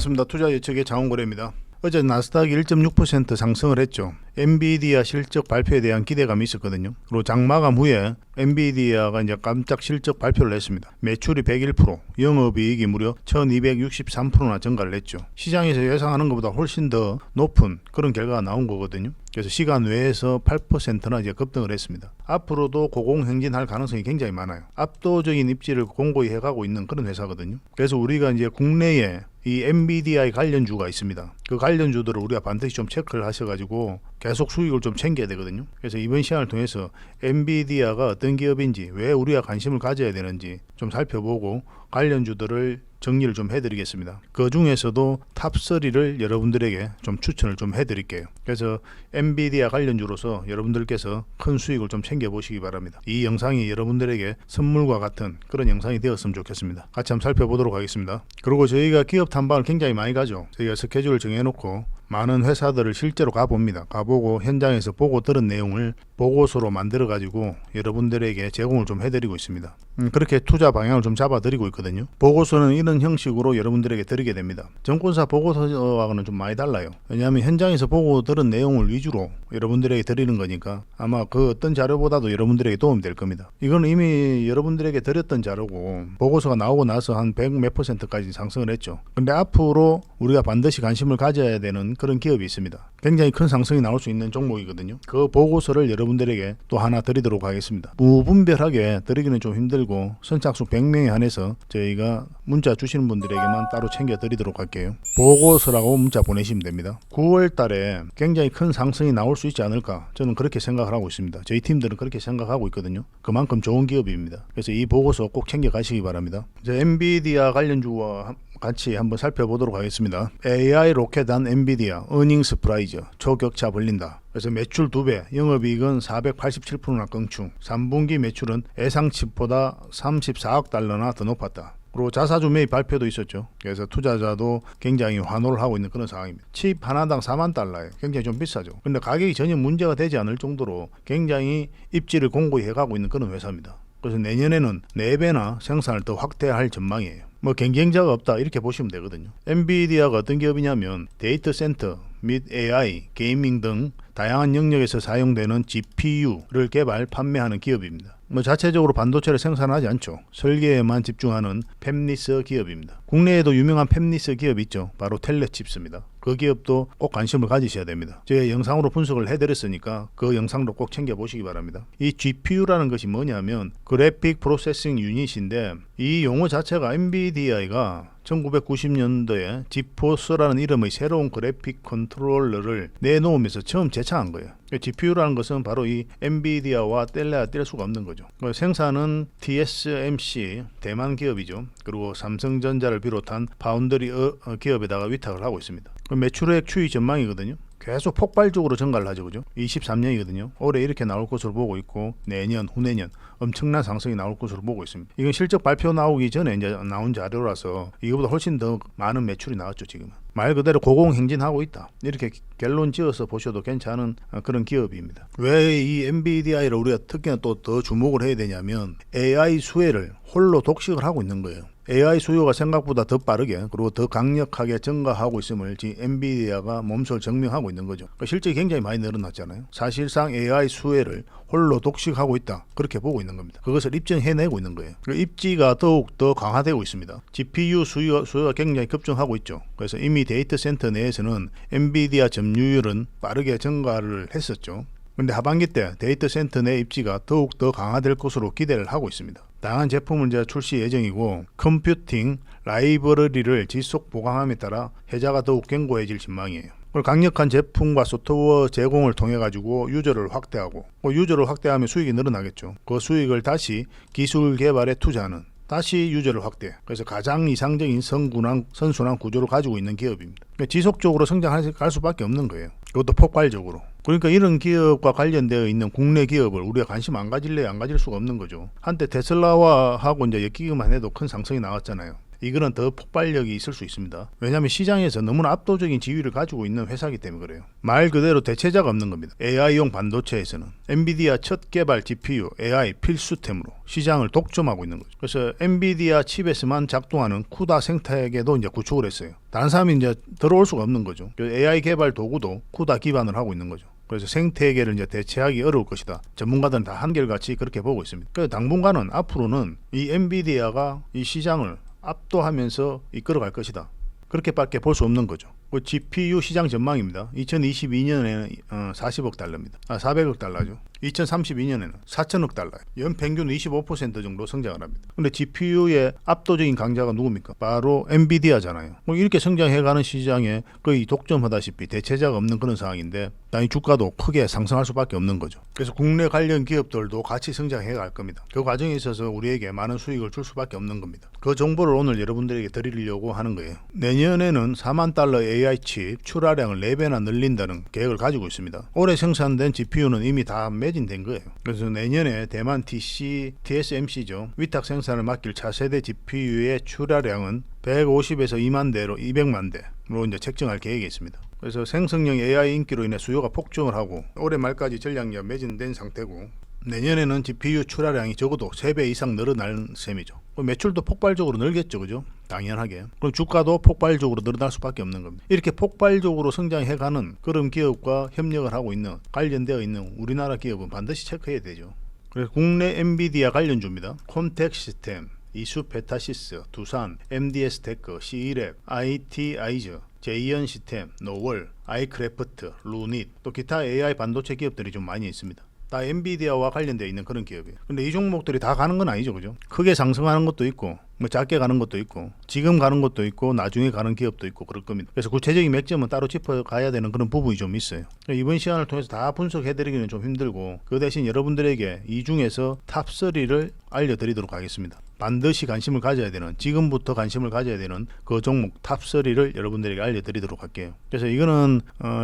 반갑습니다. 투자 예측의 장원고래입니다. 어제 나스닥이 1.6% 상승을 했죠. 엔비디아 실적 발표에 대한 기대감이 있었거든요. 그리고 장마감 후에 엔비디아가 이제 깜짝 실적 발표를 했습니다. 매출이 101%, 영업이익이 무려 1263%나 증가를 했죠. 시장에서 예상하는 것보다 훨씬 더 높은 그런 결과가 나온 거거든요. 그래서 시간 외에서 8%나 이제 급등을 했습니다. 앞으로도 고공행진할 가능성이 굉장히 많아요. 압도적인 입지를 공고히 해가고 있는 그런 회사거든요. 그래서 우리가 이제 국내에 이 엔비디아의 관련주가 있습니다. 그 관련주들을 우리가 반드시 좀 체크를 하셔가지고 계속 수익을 좀 챙겨야 되거든요. 그래서 이번 시간을 통해서 엔비디아가 어떤 기업인지, 왜 우리가 관심을 가져야 되는지 좀 살펴보고 관련주들을 정리를 좀 해드리겠습니다. 그 중에서도 탑3를 여러분들에게 좀 추천을 좀 해드릴게요. 그래서 엔비디아 관련주로서 여러분들께서 큰 수익을 좀 챙겨보시기 바랍니다. 이 영상이 여러분들에게 선물과 같은 그런 영상이 되었으면 좋겠습니다. 같이 한번 살펴보도록 하겠습니다. 그리고 저희가 기업 탐방을 굉장히 많이 가죠. 저희가 스케줄을 정해놓고 많은 회사들을 실제로 가봅니다. 가보고 현장에서 보고 들은 내용을 보고서로 만들어 가지고 여러분들에게 제공을 좀 해드리고 있습니다. 그렇게 투자 방향을 좀 잡아드리고 있거든요. 보고서는 이런 형식으로 여러분들에게 드리게 됩니다. 정권사 보고서와는 좀 많이 달라요. 왜냐하면 현장에서 보고 들은 내용을 위주로 여러분들에게 드리는 거니까 아마 그 어떤 자료보다도 여러분들에게 도움이 될 겁니다. 이건 이미 여러분들에게 드렸던 자료고 보고서가 나오고 나서 한 100 몇 %까지 상승을 했죠. 근데 앞으로 우리가 반드시 관심을 가져야 되는 그런 기업이 있습니다. 굉장히 큰 상승이 나올 수 있는 종목이거든요. 그 보고서를 여러분들에게 또 하나 드리도록 하겠습니다. 무분별하게 드리기는 좀 힘들고 선착순 100명에 한해서 저희가 문자 주시는 분들에게만 따로 챙겨 드리도록 할게요. 보고서라고 문자 보내시면 됩니다. 9월 달에 굉장히 큰 상승이 나올 수 있지 않을까, 저는 그렇게 생각을 하고 있습니다. 저희 팀들은 그렇게 생각하고 있거든요. 그만큼 좋은 기업입니다. 그래서 이 보고서 꼭 챙겨 가시기 바랍니다. 이제 엔비디아 관련주와 같이 한번 살펴보도록 하겠습니다. AI 로켓한 엔비디아 어닝 서프라이즈 초격차 벌린다. 그래서 매출 2배, 영업이익은 487%나 껑충, 3분기 매출은 예상치보다 34억 달러나 더 높았다. 그리고 자사주 매입 발표도 있었죠. 그래서 투자자도 굉장히 환호를 하고 있는 그런 상황입니다. 칩 하나당 4만 달러에 굉장히 좀 비싸죠. 근데 가격이 전혀 문제가 되지 않을 정도로 굉장히 입지를 공고히 해가고 있는 그런 회사입니다. 그래서 내년에는 4배나 생산을 더 확대할 전망이에요. 뭐 경쟁자가 없다 이렇게 보시면 되거든요. 엔비디아가 어떤 기업이냐면 데이터 센터 및 AI, 게이밍 등 다양한 영역에서 사용되는 GPU를 개발, 판매하는 기업입니다. 뭐 자체적으로 반도체를 생산하지 않죠. 설계에만 집중하는 팹리스 기업입니다. 국내에도 유명한 팹리스 기업 있죠. 바로 텔레칩스입니다. 그 기업도 꼭 관심을 가지셔야 됩니다. 제가 영상으로 분석을 해드렸으니까 그 영상도 꼭 챙겨보시기 바랍니다. 이 GPU라는 것이 뭐냐면 그래픽 프로세싱 유닛인데 이 용어 자체가 엔비디아가 1990년도에 지포스라는 이름의 새로운 그래픽 컨트롤러를 내놓으면서 처음 제창한 거예요. GPU라는 것은 바로 이 엔비디아와 뗄래야 뗄 수가 없는 거죠. 생산은 TSMC 대만 기업이죠. 그리고 삼성전자를 비롯한 파운드리 기업에다가 위탁을 하고 있습니다. 매출액 추이 전망이거든요. 계속 폭발적으로 증가를 하죠. 그죠? 23년이거든요. 올해 이렇게 나올 것으로 보고 있고 내년, 후내년 엄청난 상승이 나올 것으로 보고 있습니다. 이건 실적 발표 나오기 전에 이제 나온 자료라서 이거보다 훨씬 더 많은 매출이 나왔죠. 지금은. 말 그대로 고공행진하고 있다. 이렇게 결론 지어서 보셔도 괜찮은 그런 기업입니다. 왜 이 엔비디아를 우리가 특히나 또 더 주목을 해야 되냐면 AI 수혜를 홀로 독식을 하고 있는 거예요. AI 수요가 생각보다 더 빠르게 그리고 더 강력하게 증가하고 있음을 엔비디아가 몸소 증명하고 있는 거죠. 그러니까 실적이 굉장히 많이 늘어났잖아요. 사실상 AI 수혜를 홀로 독식하고 있다. 그렇게 보고 있는 겁니다. 그것을 입증해내고 있는 거예요. 그 입지가 더욱 더 강화되고 있습니다. GPU 수요가 굉장히 급증하고 있죠. 그래서 이미 데이터 센터 내에서는 엔비디아 점유율은 빠르게 증가를 했었죠. 근데 하반기 때 데이터 센터 내 입지가 더욱 더 강화될 것으로 기대를 하고 있습니다. 다양한 제품을 이제 출시 예정이고 컴퓨팅 라이브러리를 지속 보강함에 따라 혜자가 더욱 견고해질 전망이에요. 강력한 제품과 소프트웨어 제공을 통해 가지고 유저를 확대하고 유저를 확대하면 수익이 늘어나겠죠. 그 수익을 다시 기술 개발에 투자하는 다시 유저를 확대. 그래서 가장 이상적인 선순환 구조를 가지고 있는 기업입니다. 그러니까 지속적으로 성장할 수밖에 없는 거예요. 그것도 폭발적으로. 그러니까 이런 기업과 관련되어 있는 국내 기업을 우리가 관심 안 가질래 안 가질 수가 없는 거죠. 한때 테슬라와 하고 이제 엮이기만 해도 큰 상승이 나왔잖아요. 이거는 더 폭발력이 있을 수 있습니다. 왜냐하면 시장에서 너무나 압도적인 지위를 가지고 있는 회사이기 때문에 그래요. 말 그대로 대체자가 없는 겁니다. AI용 반도체에서는 엔비디아 첫 개발 GPU AI 필수템으로 시장을 독점하고 있는 거죠. 그래서 엔비디아 칩에서만 작동하는 쿠다 생태계도 이제 구축을 했어요. 다른 사람이 이제 들어올 수가 없는 거죠. AI 개발 도구도 쿠다 기반을 하고 있는 거죠. 그래서 생태계를 이제 대체하기 어려울 것이다. 전문가들은 다 한결같이 그렇게 보고 있습니다. 그래서 당분간은 앞으로는 이 엔비디아가 이 시장을 압도하면서 이끌어갈 것이다. 그렇게밖에 볼 수 없는 거죠. 그 GPU 시장 전망입니다. 2022년에는 40억 달러입니다. 400억 달러죠. 2032년에는 4천억 달러. 연평균 25% 정도 성장을 합니다. 근데 GPU의 압도적인 강자가 누굽니까? 바로 엔비디아잖아요. 뭐 이렇게 성장해가는 시장에 거의 독점하다시피 대체자가 없는 그런 상황인데 당연히 주가도 크게 상승할 수밖에 없는 거죠. 그래서 국내 관련 기업들도 같이 성장해 갈 겁니다. 그 과정에 있어서 우리에게 많은 수익을 줄 수밖에 없는 겁니다. 그 정보를 오늘 여러분들에게 드리려고 하는 거예요. 내년에는 4만 달러 AI 칩 출하량을 4배나 늘린다는 계획을 가지고 있습니다. 올해 생산된 GPU는 이미 다 매진된 거예요. 그래서 내년에 대만 TSMC죠. 위탁 생산을 맡길 차세대 GPU의 출하량은 150에서 2만 대로 200만 대로 이제 책정할 계획이 있습니다. 그래서 생성형 AI 인기로 인해 수요가 폭증을 하고 올해 말까지 전량이 매진된 상태고 내년에는 GPU 출하량이 적어도 3배 이상 늘어날 셈이죠. 매출도 폭발적으로 늘겠죠. 그죠? 당연하게. 그럼 주가도 폭발적으로 늘어날 수밖에 없는 겁니다. 이렇게 폭발적으로 성장해가는 그런 기업과 협력을 하고 있는 관련되어 있는 우리나라 기업은 반드시 체크해야 되죠. 그래서 국내 엔비디아 관련주입니다. 콘텍 시스템, 이수 페타시스, 두산, MDS 테크, C랩, IT 아이즈, 제이언 시스템, 노월, 아이크래프트, 루닛, 또 기타 AI 반도체 기업들이 좀 많이 있습니다. 다 엔비디아와 관련되어 있는 그런 기업이에요. 근데 이 종목들이 다 가는 건 아니죠. 그죠? 크게 상승하는 것도 있고 뭐 작게 가는 것도 있고 지금 가는 것도 있고 나중에 가는 기업도 있고 그럴 겁니다. 그래서 구체적인 맥점은 따로 짚어가야 되는 그런 부분이 좀 있어요. 이번 시간을 통해서 다 분석해드리기는 좀 힘들고 그 대신 여러분들에게 이 중에서 탑3를 알려드리도록 하겠습니다. 반드시 관심을 가져야 되는, 지금부터 관심을 가져야 되는 그 종목 탑3를 여러분들에게 알려드리도록 할게요. 그래서 이거는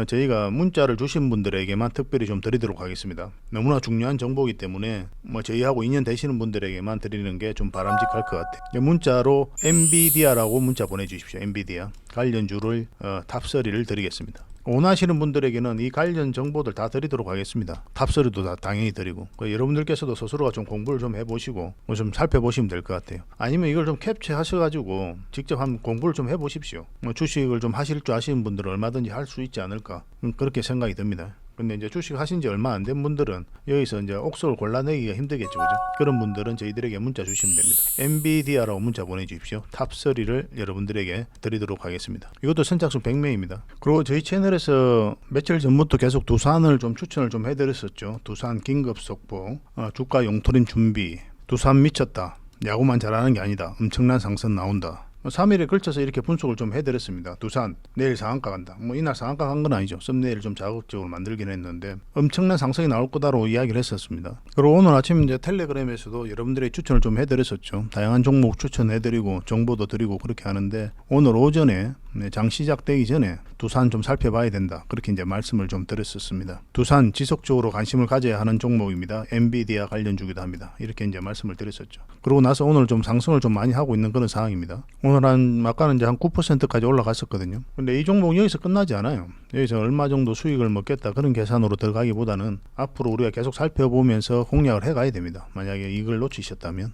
저희가 문자를 주신 분들에게만 특별히 좀 드리도록 하겠습니다. 너무나 중요한 정보이기 때문에 뭐 저희하고 인연 되시는 분들에게만 드리는 게 좀 바람직할 것 같아요. 문자로 엔비디아라고 문자 보내주십시오. 엔비디아 관련주를 탑3를 드리겠습니다. 원하시는 분들에게는 이 관련 정보들 다 드리도록 하겠습니다. 탑3도 다 당연히 드리고 여러분들께서도 스스로가 좀 공부를 좀 해보시고 좀 살펴보시면 될 것 같아요. 아니면 이걸 좀 캡처하셔가지고 직접 한번 공부를 좀 해보십시오. 주식을 좀 하실 줄 아시는 분들은 얼마든지 할 수 있지 않을까 그렇게 생각이 듭니다. 근데 이제 주식 하신 지 얼마 안 된 분들은 여기서 이제 옥석을 골라내기가 힘들겠죠. 그죠? 그런 분들은 저희들에게 문자 주시면 됩니다. 엔비디아라고 문자 보내주십시오. 탑3를 여러분들에게 드리도록 하겠습니다. 이것도 선착순 100명입니다. 그리고 저희 채널에서 며칠 전부터 계속 두산을 좀 추천을 좀 해드렸었죠. 두산 긴급 속보, 주가 용토림 준비, 두산 미쳤다. 야구만 잘하는 게 아니다. 엄청난 상승 나온다. 3일에 걸쳐서 이렇게 분석을 좀 해드렸습니다. 두산 내일 상한가 간다. 뭐 이날 상한가 간 건 아니죠. 썸네일을 좀 자극적으로 만들긴 했는데 엄청난 상승이 나올 거다로 이야기를 했었습니다. 그리고 오늘 아침 이제 텔레그램에서도 여러분들의 추천을 좀 해드렸었죠. 다양한 종목 추천해드리고 정보도 드리고 그렇게 하는데 오늘 오전에 장 시작되기 전에 두산 좀 살펴봐야 된다. 그렇게 이제 말씀을 좀 드렸었습니다. 두산 지속적으로 관심을 가져야 하는 종목입니다. 엔비디아 관련주기도 합니다. 이렇게 이제 말씀을 드렸었죠. 그러고 나서 오늘 좀 상승을 좀 많이 하고 있는 그런 상황입니다. 오늘 아까는 이제 한 9%까지 올라갔었거든요. 근데 이 종목 여기서 끝나지 않아요. 여기서 얼마 정도 수익을 먹겠다 그런 계산으로 들어가기보다는 앞으로 우리가 계속 살펴보면서 공략을 해가야 됩니다. 만약에 이걸 놓치셨다면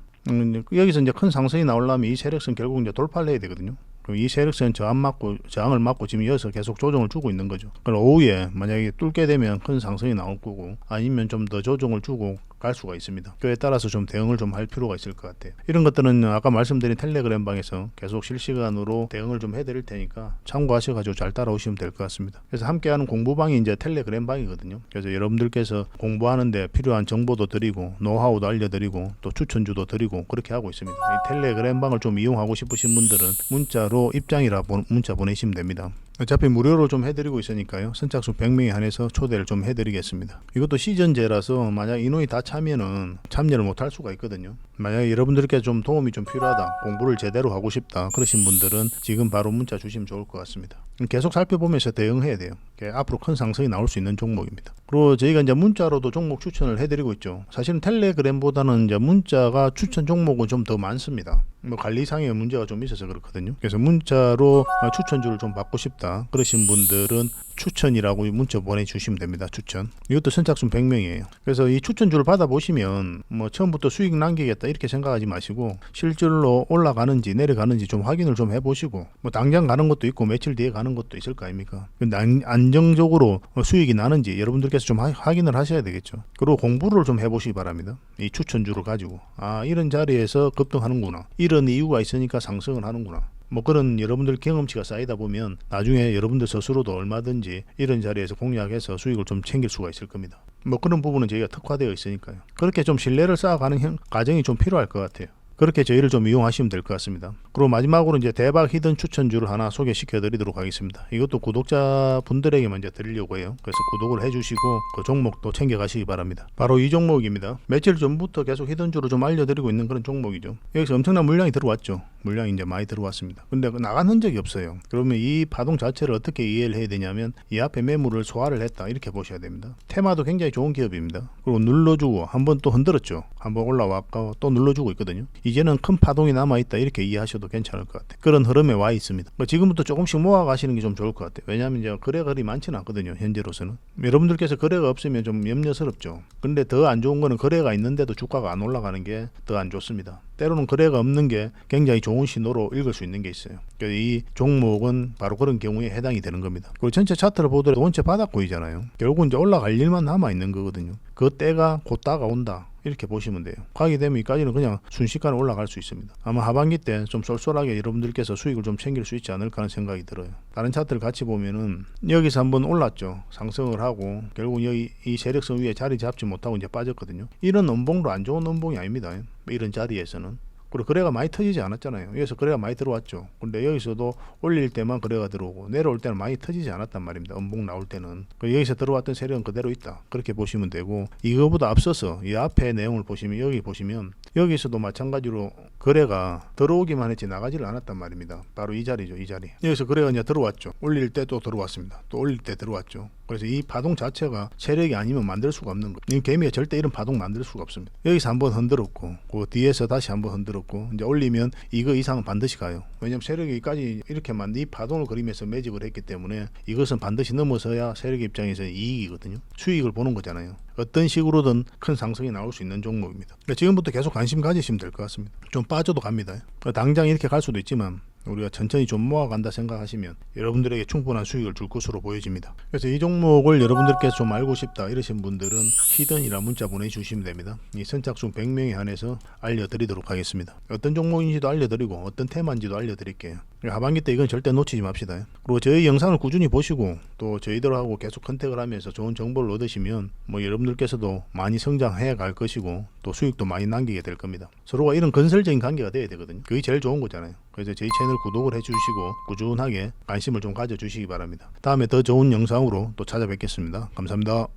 여기서 이제 큰 상승이 나오려면 이 세력선 결국 이제 돌파를 해야 되거든요. 그럼 이 세력선 저항을 맞고 지금 이어서 계속 조정을 주고 있는 거죠. 그럼 오후에 만약에 뚫게 되면 큰 상승이 나올 거고 아니면 좀 더 조정을 주고 갈 수가 있습니다. 그에 따라서 좀 대응을 좀 할 필요가 있을 것 같아요. 이런 것들은 아까 말씀드린 텔레그램 방에서 계속 실시간으로 대응을 좀 해드릴 테니까 참고하셔가지고 잘 따라오시면 될 것 같습니다. 그래서 함께하는 공부방이 이제 텔레그램 방이거든요. 그래서 여러분들께서 공부하는데 필요한 정보도 드리고 노하우도 알려드리고 또 추천주도 드리고 그렇게 하고 있습니다. 이 텔레그램 방을 좀 이용하고 싶으신 분들은 문자로 입장이라 문자 보내시면 됩니다. 어차피 무료로 좀 해드리고 있으니까요. 선착순 100명에 한해서 초대를 좀 해드리겠습니다. 이것도 시즌제라서 만약 인원이 다 차면은 참여를 못할 수가 있거든요. 만약에 여러분들께 좀 도움이 좀 필요하다, 공부를 제대로 하고 싶다 그러신 분들은 지금 바로 문자 주시면 좋을 것 같습니다. 계속 살펴보면서 대응해야 돼요. 앞으로 큰 상승이 나올 수 있는 종목입니다. 그리고 저희가 이제 문자로도 종목 추천을 해드리고 있죠. 사실은 텔레그램보다는 이제 문자가 추천 종목은 좀 더 많습니다. 뭐 관리상의 문제가 좀 있어서 그렇거든요. 그래서 문자로 추천주를 좀 받고 싶다 그러신 분들은 추천이라고 문자 보내주시면 됩니다. 추천. 이것도 선착순 100명이에요. 그래서 이 추천주를 받아보시면 뭐 처음부터 수익 남기겠다 이렇게 생각하지 마시고 실질로 올라가는지 내려가는지 좀 확인을 좀 해보시고 뭐 당장 가는 것도 있고 며칠 뒤에 가는 것도 있을 거 아닙니까? 근데 안정적으로 수익이 나는지 여러분들께서 좀 확인을 하셔야 되겠죠. 그리고 공부를 좀 해보시기 바랍니다. 이 추천주를 가지고 이런 자리에서 급등하는구나, 이런 이유가 있으니까 상승을 하는구나, 뭐 그런 여러분들 경험치가 쌓이다 보면 나중에 여러분들 스스로도 얼마든지 이런 자리에서 공략해서 수익을 좀 챙길 수가 있을 겁니다. 뭐 그런 부분은 저희가 특화되어 있으니까요. 그렇게 좀 신뢰를 쌓아가는 과정이 좀 필요할 것 같아요. 그렇게 저희를 좀 이용하시면 될 것 같습니다. 그리고 마지막으로 이제 대박 히든 추천주를 하나 소개시켜 드리도록 하겠습니다. 이것도 구독자 분들에게 먼저 드리려고 해요. 그래서 구독을 해주시고 그 종목도 챙겨 가시기 바랍니다. 바로 이 종목입니다. 며칠 전부터 계속 히든주를 좀 알려드리고 있는 그런 종목이죠. 여기서 엄청난 물량이 들어왔죠. 물량이 이제 많이 들어왔습니다. 근데 나간 흔적이 없어요. 그러면 이 파동 자체를 어떻게 이해를 해야 되냐면 이 앞에 매물을 소화를 했다 이렇게 보셔야 됩니다. 테마도 굉장히 좋은 기업입니다. 그리고 눌러주고 한번 또 흔들었죠. 한번 올라왔고 또 눌러주고 있거든요. 이제는 큰 파동이 남아있다 이렇게 이해하셔도 괜찮을 것 같아요. 그런 흐름에 와 있습니다. 지금부터 조금씩 모아가시는 게 좀 좋을 것 같아요. 왜냐하면 이제 거래가 그리 많지는 않거든요. 현재로서는. 여러분들께서 거래가 없으면 좀 염려스럽죠. 근데 더 안 좋은 거는 거래가 있는데도 주가가 안 올라가는 게 더 안 좋습니다. 때로는 거래가 없는 게 굉장히 좋은 신호로 읽을 수 있는 게 있어요. 이 종목은 바로 그런 경우에 해당이 되는 겁니다. 그리고 전체 차트를 보더라도 원체 바닥고이잖아요. 결국 이제 올라갈 일만 남아 있는 거거든요. 그 때가 곧 다가온다 이렇게 보시면 돼요. 가게 되면 이까지는 그냥 순식간에 올라갈 수 있습니다. 아마 하반기 때 좀 쏠쏠하게 여러분들께서 수익을 좀 챙길 수 있지 않을까 하는 생각이 들어요. 다른 차트를 같이 보면은 여기서 한번 올랐죠. 상승을 하고 결국 여기 이 세력선 위에 자리 잡지 못하고 이제 빠졌거든요. 이런 음봉도 안 좋은 음봉이 아닙니다. 이런 자리에서는. 그리고 거래가 많이 터지지 않았잖아요. 여기서 거래가 많이 들어왔죠. 근데 여기서도 올릴 때만 거래가 들어오고 내려올 때는 많이 터지지 않았단 말입니다. 음봉 나올 때는. 여기서 들어왔던 세력은 그대로 있다. 그렇게 보시면 되고, 이거보다 앞서서 이 앞에 내용을 보시면 여기 보시면 여기서도 마찬가지로 거래가 들어오기만 했지 나가지를 않았단 말입니다. 바로 이 자리죠. 이 자리. 여기서 거래가 이제 들어왔죠. 올릴 때 또 들어왔습니다. 또 올릴 때 들어왔죠. 그래서 이 파동 자체가 세력이 아니면 만들 수가 없는 거예요. 이 개미가 절대 이런 파동 만들 수가 없습니다. 여기서 한번 흔들었고 그 뒤에서 다시 한번 흔들었고 이제 올리면 이거 이상은 반드시 가요. 왜냐하면 세력이 여기까지 이렇게만 이 파동을 그리면서 매집을 했기 때문에 이것은 반드시 넘어서야 세력의 입장에서 이익이거든요. 수익을 보는 거잖아요. 어떤 식으로든 큰 상승이 나올 수 있는 종목입니다. 그러니까 지금부터 계속 관심 가지시면 될 것 같습니다. 좀 빠져도 갑니다. 당장 이렇게 갈 수도 있지만 우리가 천천히 좀 모아간다 생각하시면 여러분들에게 충분한 수익을 줄 것으로 보여집니다. 그래서 이 종목을 여러분들께서 좀 알고 싶다 이러신 분들은 히든이라 문자 보내주시면 됩니다. 이 선착순 100명에 한해서 알려드리도록 하겠습니다. 어떤 종목인지도 알려드리고 어떤 테마인지도 알려드릴게요. 하반기 때 이건 절대 놓치지 맙시다. 그리고 저희 영상을 꾸준히 보시고 또 저희들하고 계속 컨택을 하면서 좋은 정보를 얻으시면 뭐 여러분들께서도 많이 성장해 갈 것이고 또 수익도 많이 남기게 될 겁니다. 서로가 이런 건설적인 관계가 돼야 되거든요. 그게 제일 좋은 거잖아요. 그래서 저희 채널 구독을 해주시고 꾸준하게 관심을 좀 가져주시기 바랍니다. 다음에 더 좋은 영상으로 또 찾아뵙겠습니다. 감사합니다.